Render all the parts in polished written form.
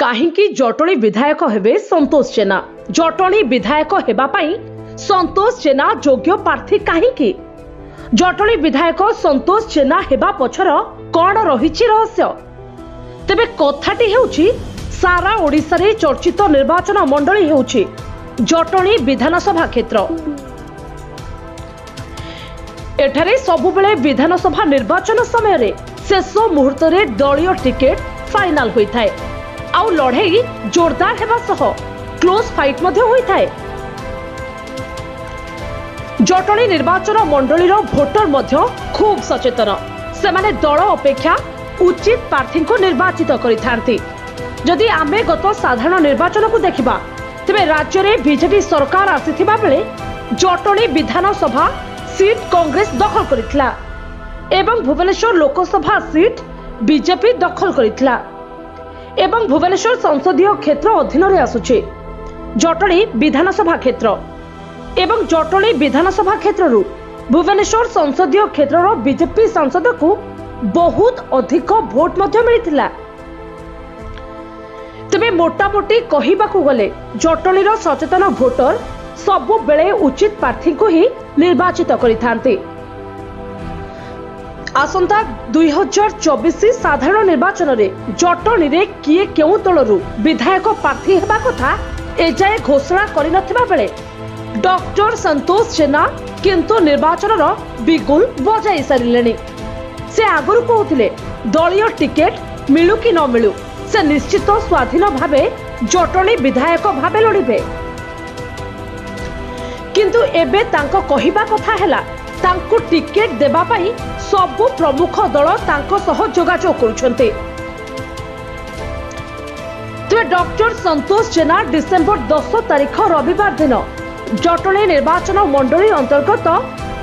काहींकी जटणी विधायक हेबे संतोष जेना। जटणी विधायक हेबा पई संतोष जेना योग्य प्रार्थी काहींकी? जटणी विधायक संतोष जेना हेबा पछर कोन रहिछि रहस्य? तेबे कथाटी हेउछि सारा ओडिसा रे चर्चित निर्वाचन मंडली हेउछि जटणी विधानसभा क्षेत्र। एठारे सबुबेले विधानसभा निर्वाचन समय रे शेष मुहूर्त रे दलीय टिकेट फाइनल होई थाए आउ लड़ाई जोरदार हेबा सह क्लोज फाइट मध्य होई थाए। जटणी निर्वाचन मंडली रो भोटर मध्य खूब सचेतन। सेमाने दल अपेक्षा उचित प्रार्थी को निर्वाचित करिथांती। जदि आमे गत साधारण निर्वाचन को देखिबा तबे राज्य रे बीजेपी सरकार आसीथिबा बेले जटणी विधानसभा सीट कांग्रेस दखल करितला एवं भुवनेश्वर लोकसभा सीट बीजेपी दखल करितला एवं भुवनेश्वर संसदीय क्षेत्र अधीन रे आसुचे जटणी विधानसभा क्षेत्र एवं जटणी विधानसभा क्षेत्र रु भुवनेश्वर संसदीय क्षेत्र रो बीजेपी सांसद को बहुत अधिक भोट मध्य मिलिथिला। तबे मोटामोटी कहिबाकू गले जटणी रो सचेतन भोटर सबु बेले उचित प्रार्थी को ही निर्वाचित करिथांते। आसंता 2024 साधारण निर्वाचन रे जटणी रे किए केउ दलरु विधायक प्रार्थी हेबा कथा एजाए घोषणा करि नथिबा बेले डॉक्टर संतोष जेना किंतु निर्वाचन रो बिगुल बजाई सारिलेनी। से आगुरु कहउथिले दलीय टिकेट मिलु कि न मिलु से निश्चित स्वाधीन भावे जटणी विधायक भावे लड़िबे। किंतु एबे तांको कहिबा कथा हैला तांको टिकेट देबा पई सबु प्रमुख दल तांको सह जोगाजोग करुछन्ते। तबे डॉक्टर संतोष जेना डिसेंबर 10 तारिख रविवार दिन जटणी निर्वाचन मंडली अंतर्गत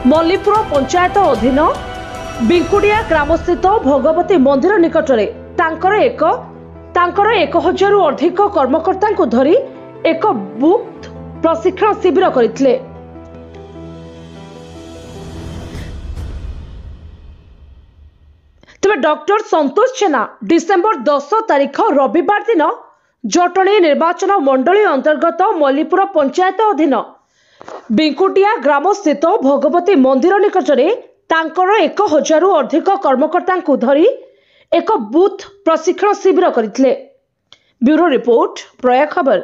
मल्लीपुर पंचायत अधीन बिंकुडिया ग्राम स्थित भगवती मंदिर निकटरे तांकर 1000 रु अधिक कर्मकर्ता को धरी एक बुथ प्रशिक्षण शिविर करथिले। तबे डॉक्टर संतोष जेना डिसेंबर 10 तारिख रविवार दिन जटणी निर्वाचन मंडली अंतर्गत मल्लीपुर पंचायत अधीन बिंकुटिया ग्राम स्थित भगवती मंदिर निकटरे तांकर 1000 रु अधिक कर्मकर्ता को धरी एक बुथ प्रशिक्षण शिविर करथिले। ब्यूरो रिपोर्ट प्रया खबर।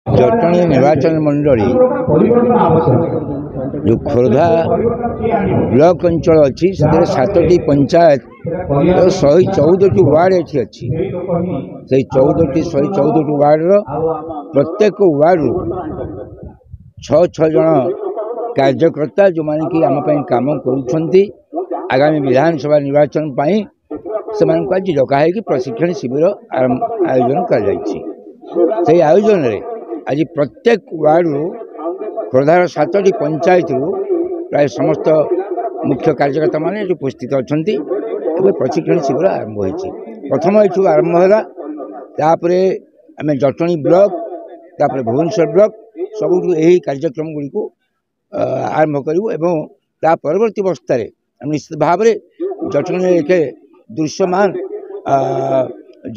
जटणी निर्वाचन मंडली जो खोर्धा ब्लॉक अंचल अच्छी से 7टी पंचायत 114टी वार्ड ये अच्छी से 114टी वार्ड प्रत्येक वार्ड 6 जन कार्यकर्ता जो माने कि आम काम करुछंती आगामी विधानसभा निर्वाचन पाई से आज डकाई कि प्रशिक्षण शिविर आयोजन कर आयोजन रे आज प्रत्येक वार्ड खोर्धार 7टी पंचायत प्राय समस्त मुख्य कार्यकर्ता माने उपस्थित अच्छा प्रशिक्षण शिविर आरंभ होती। प्रथम ये आरंभ है आम जटणी ब्लॉक तापर भुवनेश्वर ब्लॉक सब यही कार्यक्रम गुड़ी को आरंभ करूँ एवं ता परवर्ती अवस्था निश्चित भाव में जटणी एक दृश्यमान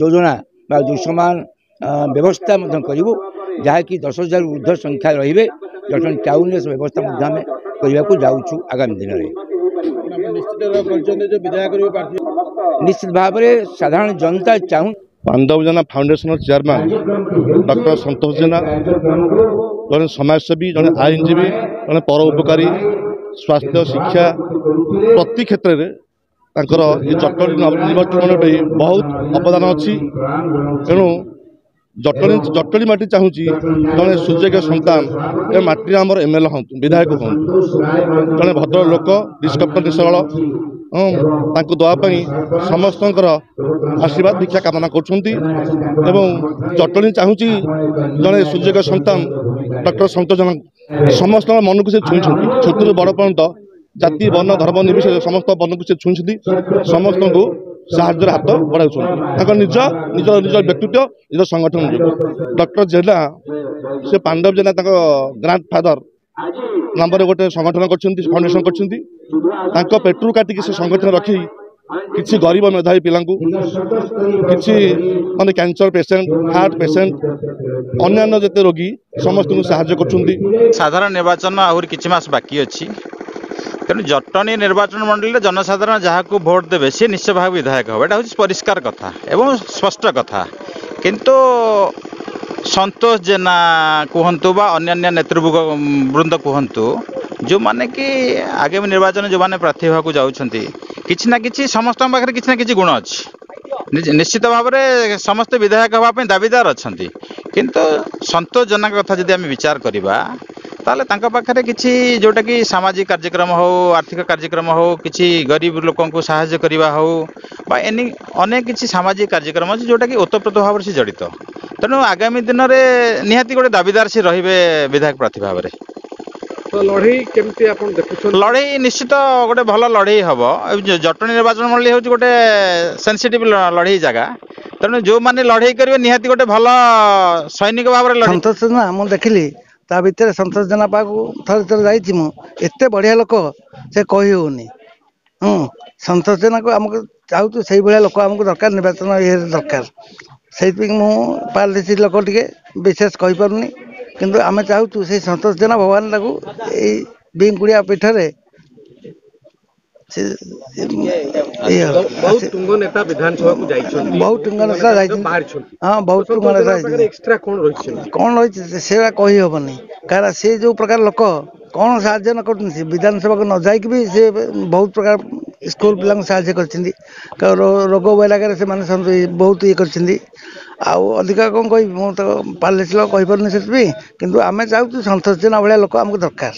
योजना दृश्यमान व्यवस्था करूँ जहाँकि 10,000 ऊर्ध्व संख्या रे जटणी टाउन व्यवस्था करने को जाऊँ आगामी दिन में। निश्चित भाव में साधारण जनता चाहूँ पांडव जेना फाउंडेशन चेयरमैन डॉक्टर संतोष जेना जड़े समाजसेवी जड़े आईनजीवी जड़े परोपकारी स्वास्थ्य शिक्षा प्रति क्षेत्र में जटणी निर्वाचन मंडली बहुत अवदान अच्छी। तेणु जटणी माटी चाहूँगी जड़े सुयोग्य सन्तान ए माटी आम एमएलए हूँ विधायक हूँ जड़े भद्र लोक निष्कपट सरल दवापाई समस्त आशीर्वाद भिक्षा कामना कर जटणी चाहूँगी जड़े सुयोग्य सन्तान डॉक्टर संतोष जेना समस्त मन को से छुई छोटू बड़ पर्यंत जाति वर्ण धर्म निर्विशेष समस्त मन को से छुई समस्त को साहाଯ୍यर हाथ बढ़ाऊँ निज निज निज व्यक्तित्व निज संगठन जो डॉक्टर जेना से पांडव जेना ग्रांड फादर नाम गोटे संगठन कर फाउंडेशन कर पेट्रोल काटिकी से संगठन रखी किसी गरीब मेधावी पिला किसी माने कैंसर पेसेंट हार्ट पेसेंट अन्य जिते रोगी समस्त साहाय्य कर साधारण निर्वाचन आहरी किछि मास बाकी अछि तेणु जटनी निर्वाचन मंडल में जनसाधारण जहाँ को भोट देवे सी निश्चय भाव विधायक हम यहाँ परिष्कार कथा एवं स्पष्ट कथा किंतु संतोष जेना कहतु बा अन्य नेतृवृंद कहतु जो माने कि आगामी निर्वाचन जो माने प्रार्थी होगा जाऊँगी किसी ना कि समस्त पाखे किसी ना कि गुण अच्छी निश्चित भाव में समस्त विधायक हाँपाई दाबीदार अच्छा किंतु संतोष जेना कथा जब आम विचार करवा ताले तांका पाखरे किछि जोटा कि सामाजिक कार्यक्रम हो आर्थिक कार्यक्रम हो किछि गरीब लोकों को सहायता करवा हो बा एनी अनेक किछि सामाजिक कार्यक्रम अछि जोटा कि ओतप्रोत भाव से जड़ित तेणु आगामी दिन में निहाती गोटे दाबीदार से रहिबे विधायक प्रार्थी भाव में तो लड़ई केमती आपण देखुछन लड़ई निश्चित गोटे भल लड़ई हम जटनी निर्वाचन मंडली हूँ गोटे सेंसिटिव लड़ई जगह तेणु जो माने लड़ई करेंगे निहाती गोटे भल सैनिक भाव में संतोष ना मुझे देखिली ता भितर संतोष जेना पाक थर थर जाइए मुझे बढ़िया लोक से कही होनी संतोष जेना को आमको चाहूँ से भाया लोक आमको दरकार निर्वाचन ये दरकार से पारलिसी लोक टे विशेष कहीपरूनी किंतु आम चाहूँ से संतोष जेना भगवान बिंगुड़िया पीठरे बहुत तुंग नेता विधानसभा को जाइछन बहुत तुंग नेता जाइछन हां बहुत तुंग नेता जाइछन एक्स्ट्रा कोन रहिछन कौन रही से कही हेनी कारण से जो प्रकार लोक कौन साहाଯ୍य न कर विधानसभा को न जाइक भी से बहुत प्रकार स्कूल पिला साहाଯ୍य कर रोग बैराग से बहुत ये कर अधिका कौन कह पारलिस लोक कहीपरूनी से किंतु आम चाहूँ संतोष जेना भाया लोक आमको दरकार।